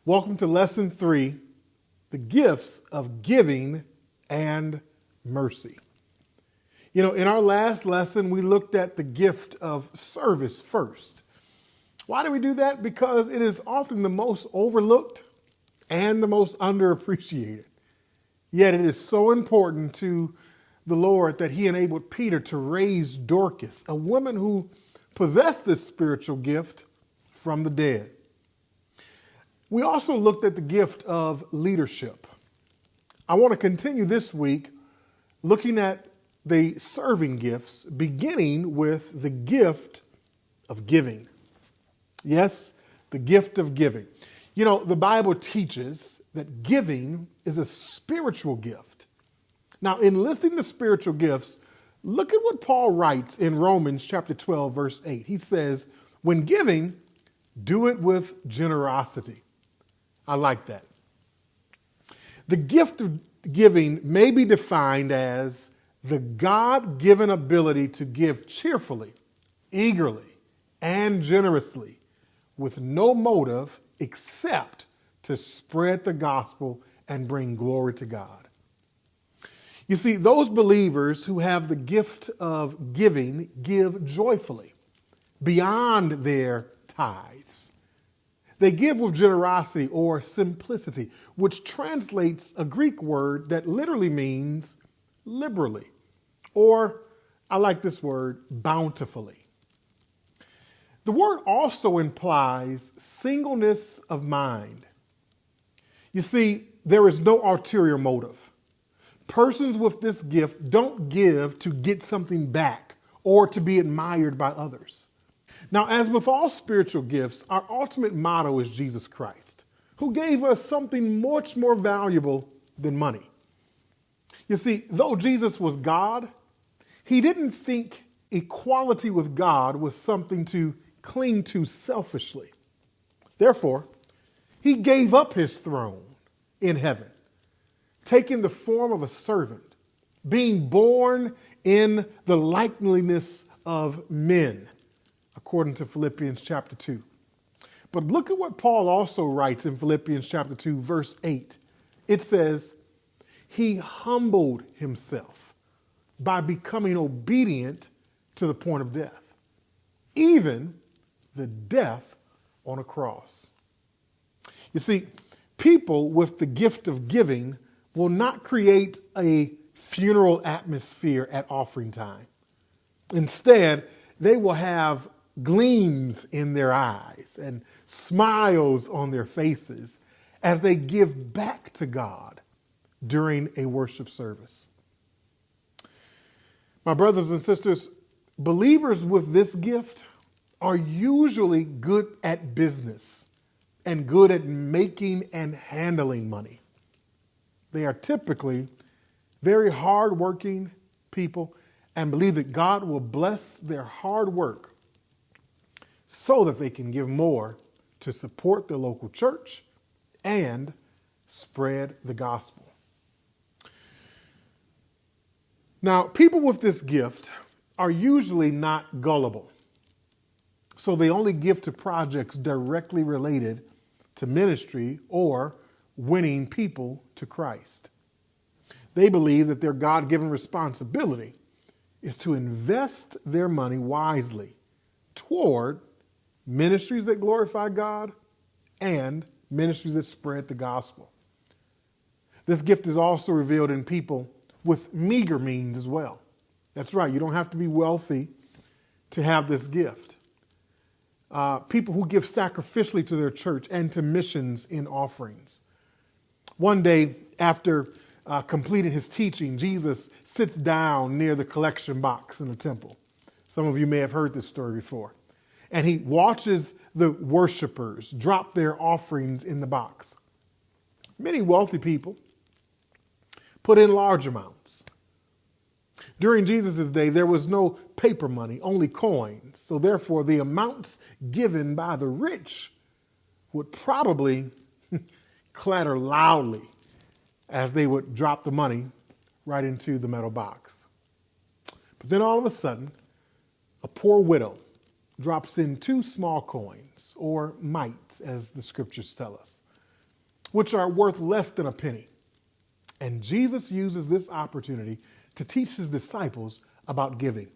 Welcome to Lesson 3, the gifts of giving and mercy. You know, in our last lesson, we looked at the gift of service first. Why do we do that? Because it is often the most overlooked and the most underappreciated. Yet it is so important to the Lord that he enabled Peter to raise Dorcas, a woman who possessed this spiritual gift, from the dead. We also looked at the gift of leadership. I want to continue this week looking at the serving gifts, beginning with the gift of giving. Yes, the gift of giving. You know, the Bible teaches that giving is a spiritual gift. Now, in listing the spiritual gifts, look at what Paul writes in Romans chapter 12, verse 8. He says, when giving, do it with generosity. I like that. The gift of giving may be defined as the God-given ability to give cheerfully, eagerly, and generously with no motive except to spread the gospel and bring glory to God. You see, those believers who have the gift of giving give joyfully, beyond their tithes. They give with generosity or simplicity, which translates a Greek word that literally means liberally, or I like this word, bountifully. The word also implies singleness of mind. You see, there is no ulterior motive. Persons with this gift don't give to get something back or to be admired by others. Now, as with all spiritual gifts, our ultimate motto is Jesus Christ, who gave us something much more valuable than money. You see, though Jesus was God, he didn't think equality with God was something to cling to selfishly. Therefore, he gave up his throne in heaven, taking the form of a servant, being born in the likeness of men, according to Philippians chapter 2. But look at what Paul also writes in Philippians chapter 2, verse 8. It says, he humbled himself by becoming obedient to the point of death, even the death on a cross. You see, people with the gift of giving will not create a funeral atmosphere at offering time. Instead, they will have gleams in their eyes and smiles on their faces as they give back to God during a worship service. My brothers and sisters, believers with this gift are usually good at business and good at making and handling money. They are typically very hardworking people and believe that God will bless their hard work so that they can give more to support the local church and spread the gospel. Now, people with this gift are usually not gullible, so they only give to projects directly related to ministry or winning people to Christ. They believe that their God-given responsibility is to invest their money wisely toward ministries that glorify God and ministries that spread the gospel. This gift is also revealed in people with meager means as well. That's right. You don't have to be wealthy to have this gift. People who give sacrificially to their church and to missions in offerings. One day after completing his teaching, Jesus sits down near the collection box in the temple. Some of you may have heard this story before. And he watches the worshipers drop their offerings in the box. Many wealthy people put in large amounts. During Jesus' day, there was no paper money, only coins. So therefore, the amounts given by the rich would probably clatter loudly as they would drop the money right into the metal box. But then all of a sudden, a poor widow drops in 2 small coins, or mites, as the scriptures tell us, which are worth less than a penny. And Jesus uses this opportunity to teach his disciples about giving.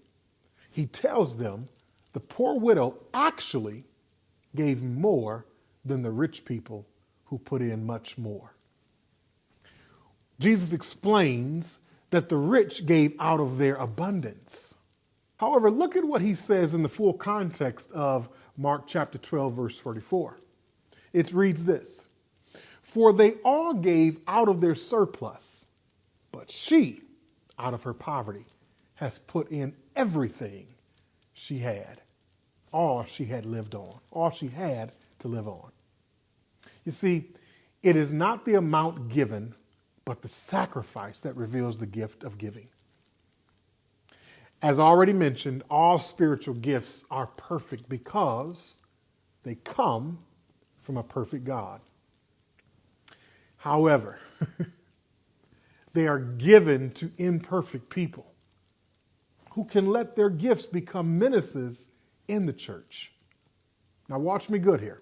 He tells them the poor widow actually gave more than the rich people who put in much more. Jesus explains that the rich gave out of their abundance. However, look at what he says in the full context of Mark chapter 12, verse 44. It reads this: "For they all gave out of their surplus, but she, out of her poverty, has put in everything she had, all she had lived on, all she had to live on." You see, it is not the amount given, but the sacrifice that reveals the gift of giving. As already mentioned, all spiritual gifts are perfect because they come from a perfect God. However, they are given to imperfect people who can let their gifts become menaces in the church. Now watch me good here.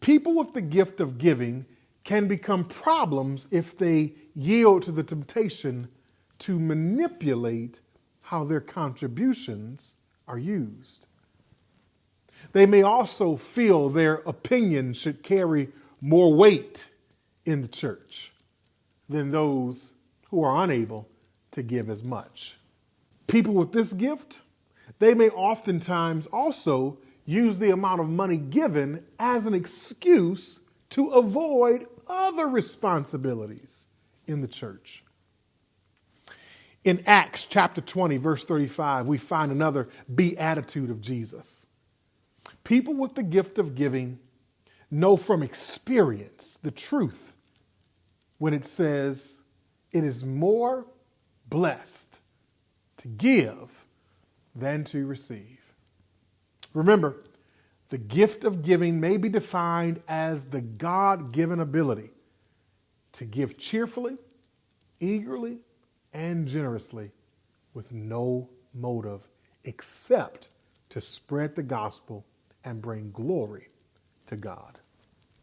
People with the gift of giving can become problems if they yield to the temptation to manipulate how their contributions are used. They may also feel their opinion should carry more weight in the church than those who are unable to give as much. People with this gift, they may oftentimes also use the amount of money given as an excuse to avoid other responsibilities in the church. In Acts chapter 20, verse 35, we find another beatitude of Jesus. People with the gift of giving know from experience the truth when it says it is more blessed to give than to receive. Remember, the gift of giving may be defined as the God-given ability to give cheerfully, eagerly, and generously with no motive except to spread the gospel and bring glory to God.